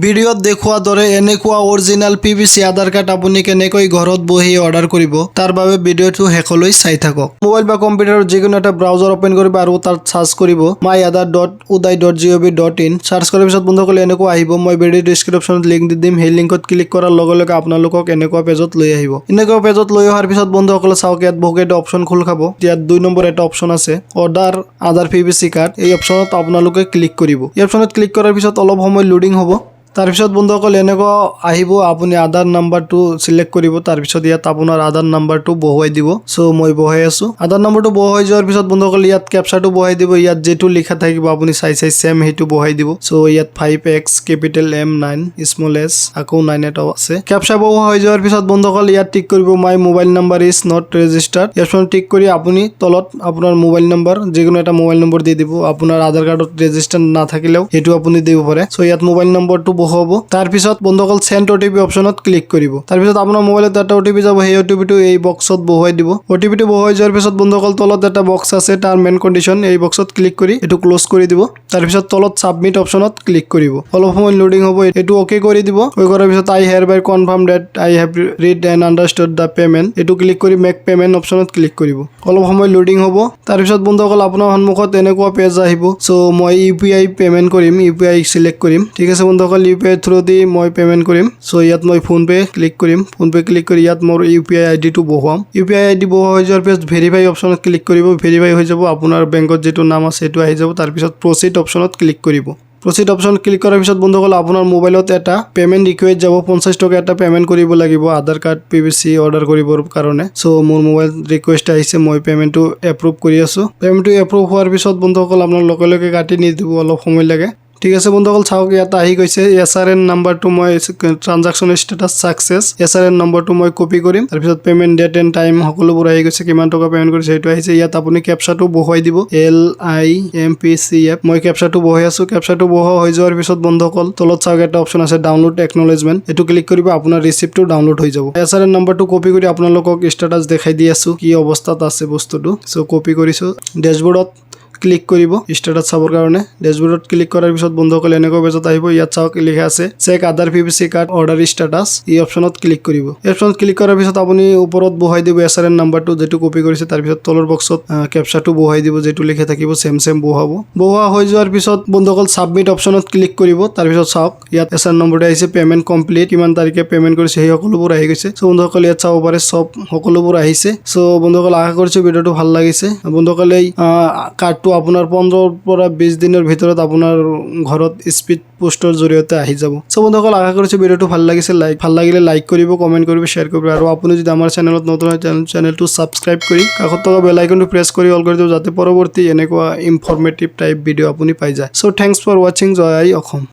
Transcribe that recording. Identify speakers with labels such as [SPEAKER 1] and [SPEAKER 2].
[SPEAKER 1] ভিডিঅ'ত দেখুওৱা দৰে এনেকুৱা অৰিজিনাল PVC আধাৰ কাৰ্ড আপুনি কেনেকৈ ঘৰত বহি অৰ্ডাৰ কৰিব তাৰ বাবে ভিডিঅ'টো শেষলৈ চাই থাকক। মোবাইল বা কম্পিউটাৰৰ যিকোনো এটা ব্ৰাউজাৰ ওপেন কৰিব আৰু তাত সাৰ্চ কৰিব myaadhar.uday.gov.in সাৰ্চ কৰাৰ পিছত বন্ধুসকল এনেকুৱা আহিব। মই ভিডিঅ' ডেসক্ৰিপচনত লিংক দি দিম, সেই লিংকত ক্লিক কৰাৰ লগে লগে আপোনালোকক এনেকুৱা পেজত লৈ আহিব। এনেকুৱা পেজত লৈ অহাৰ পিছত বন্ধুসকল চাওক, ইয়াত বহুকেইটা অপচন খোল খাব। ইয়াত 2 নম্বৰ এটা অপচন আছে অৰ্ডাৰ আধাৰ PVC কাৰ্ড, এই অপচনত আপোনালোকে ক্লিক কৰিব। এই অপচনত ক্লিক কৰাৰ পিছত অলপ সময় লোডিং হ'ব। তাৰপিছত বন্ধুসকল এনেকুৱা আহিব, আপুনি আধাৰ নাম্বাৰটো সিলেক্ট কৰিব। তাৰপিছত ইয়াত আপোনাৰ আধাৰ নাম্বাৰটো বহুৱাই দিব। সো মই বহুৱাই আছো। আধাৰ নাম্বাৰটো বহুৱাই যোৱাৰ পিছত বন্ধুসকল ইয়াত ক্যাপচাটো বহুৱাই দিব। ইয়াত যেটো লিখা থাকিব আপুনি চাই সেম হেতু বহুৱাই দিব। সো ইয়াত 5x capital M 9 small s আকৌ 9 এটাও আছে। ক্যাপচা বহুৱা হৈ যোৱাৰ পিছত বন্ধুসকল ইয়াত টিক কৰিব my mobile number is not registered. ইয়াত টিক কৰি আপুনি তলত আপোনাৰ মোবাইল নাম্বাৰ যিকোনো এটা মোবাইল নম্বৰ দি দিব। আপোনাৰ আধাৰ কাৰ্ডত ৰেজিষ্টাৰ নাথাকিলেও হেতু আপুনি দিব পাৰে। সো ইয়াত মোবাইল নম্বৰটো বহুৱাব। তাৰপিছত বন্ধুসকল সেন্ড OTP অপচনত ক্লিক কৰিব। তাৰপিছত আপোনাৰ মোবাইলত এটা OTP যাব, সেই OTPটো এই বক্সত বহুৱাই দিব। OTPটো বহুৱাই যোৱাৰ পিছত বন্ধুসকল তলত এটা বক্স আছে টাৰ্ম এণ্ড কণ্ডিশ্যন, এই বক্সত ক্লিক কৰি এটো ক্লোজ কৰি দিব। তাৰপিছত তলত সাবমিট অপচনত ক্লিক কৰিব। অলপ সময় লোডিং হ'ব, এটো ওকে কৰি দিব। ওকে কৰাৰ পিছত I hereby confirm that I have read and understood the payment, এটো ক্লিক কৰি মেক পেমেন্ট অপচনত ক্লিক কৰিব। অলপ সময় লোডিং হ'ব। তাৰপিছত বন্ধুসকল আপোনাৰ সন্মুখত এনেকুৱা পেজ আহিব। সো মই UPI পেমেন্ট কৰিম, UPI সিলেক্ট কৰিম। ঠিক আছে বন্ধুসকল, UPI থ্ৰু দি মই পেমেন্ট কৰিম। সো ইয়াত মই ফোন পে ক্লিক কৰিম। ফোন পে ক্লিক কৰি ইয়াত মোৰ UPI ID টো বহুৱাম। UPI ID বহুৱা হৈ যোৱাৰ পিছত ভেৰিফাই অপচনত ক্লিক কৰিব। ভেৰিফাই হৈ যাব, আপোনাৰ বেংকত যেটো নাম আছে সেইটো আহি যাব। তাৰপিছত প্ৰসিড অপচনত ক্লিক কৰিব। প্ৰসিড অপচন ক্লিক কৰাৰ পিছত বন্ধুসকল আপোনাৰ মোবাইলত এটা পেমেন্ট ৰিকুৱেষ্ট যাব। 50 টকা এটা পেমেন্ট কৰিব লাগিব আধাৰ কাৰ্ড PVC অৰ্ডাৰ কৰিবৰ কাৰণে। সো মোৰ মোবাইল ৰিকুৱেষ্ট আহিছে, মই পেমেন্টটো এপ্ৰুভ কৰি আছো। পেমেন্টটো এপ্ৰুভ হোৱাৰ পিছত বন্ধুসকল আপোনাৰ লগে লগে কাটি নিদিব, অলপ সময় লাগে। ঠিক আছে বন্ধুসকল চাওক, ইয়াত আহি গৈছে SRN নাম্বাৰটো মই ট্ৰানজাকচন ষ্টেটাস সাকসেস। SRN নম্বৰটো মই কপি কৰিম। তাৰপিছত পেমেন্ট ডেট এণ্ড টাইম সকলোবোৰ আহি গৈছে, কিমান টকা পেমেন্ট কৰিছে সেইটো আহিছে। ইয়াত আপুনি ক্যাপচাটো বহুৱাই দিব LIMPCF, মই ক্যাপচাটো বহুৱাই আছো। ক্যাপচাটো বহুৱা হৈ যোৱাৰ পিছত বন্ধুসকল তলত চাওক এটা অপচন আছে ডাউনলোড একনলেজমেন্ট, এটো ক্লিক কৰিব, আপোনাৰ ৰিসিপ্টটো ডাউনলোড হৈ যাব। SRN নম্বৰটো কপি কৰি আপোনালোকক ষ্টেটাস দেখাই দি আছো কি অৱস্থাত আছে বস্তুটো। সো কপি কৰিছো। ড্যাশবোৰ্ডত ক্লিক কৰিব ষ্টেটাস চাবৰ কাৰণে। ড্যাশবোৰ্ডত ক্লিক কৰাৰ পিছত বন্ধুসকল এনেকুৱা পেজত আহিব। ইয়াত চাওক লিখা আছে চেক আধাৰ PVC কাৰ্ড অৰ্ডাৰ ষ্টেটাস, এই অপচনত ক্লিক কৰিব। এই অপচনত ক্লিক কৰাৰ পিছত আপুনি ওপৰত বহুৱাই দিব SRN নাম্বাৰটো যেটো কপি কৰিছে। তাৰপিছত তলৰ বক্সত ক্যাপচাটো বহুৱাই দিব, যেটো লিখা থাকিব সেম বহুৱাব। বহুৱা হৈ যোৱাৰ পিছত বন্ধুসকল সাবমিট অপচনত ক্লিক কৰিব। তাৰপিছত চাওক ইয়াত SRN নম্বৰটো আহিছে, পেমেন্ট কমপ্লিট, কিমান তাৰিখে পেমেন্ট কৰিছে সেই সকলোবোৰ আহি গৈছে। সো বন্ধুসকল ইয়াত চাব পাৰে সব সকলোবোৰ আহিছে। সো বন্ধুসকল আশা কৰিছো ভিডিঅ'টো ভাল লাগিছে। বন্ধুসকল এই কাৰ্ডটো আপোনাৰ 15 পৰা 20 দিনৰ ভিতৰত আপোনাৰ ঘৰত স্পিড পোষ্টৰ জৰিয়তে আহি যাব। সো বন্ধুসকল আশা কৰিছো ভিডিঅ'টো ভাল লাগিছে। ভাল লাগিলে লাইক কৰিব, কমেন্ট কৰিব, শ্বেয়াৰ কৰিব আৰু আপুনি যদি আমাৰ চেনেলত নতুন হয় চেনেলটো সাবস্ক্ৰাইব কৰি কাষত থকা বেল আইকনটো প্ৰেছ কৰি অল কৰি দিব, যাতে পৰৱৰ্তী এনেকুৱা ইনফৰমেটিভ টাইপ ভিডিঅ' আপুনি পাই যায়। So thanks for watching. জয় আই অসম।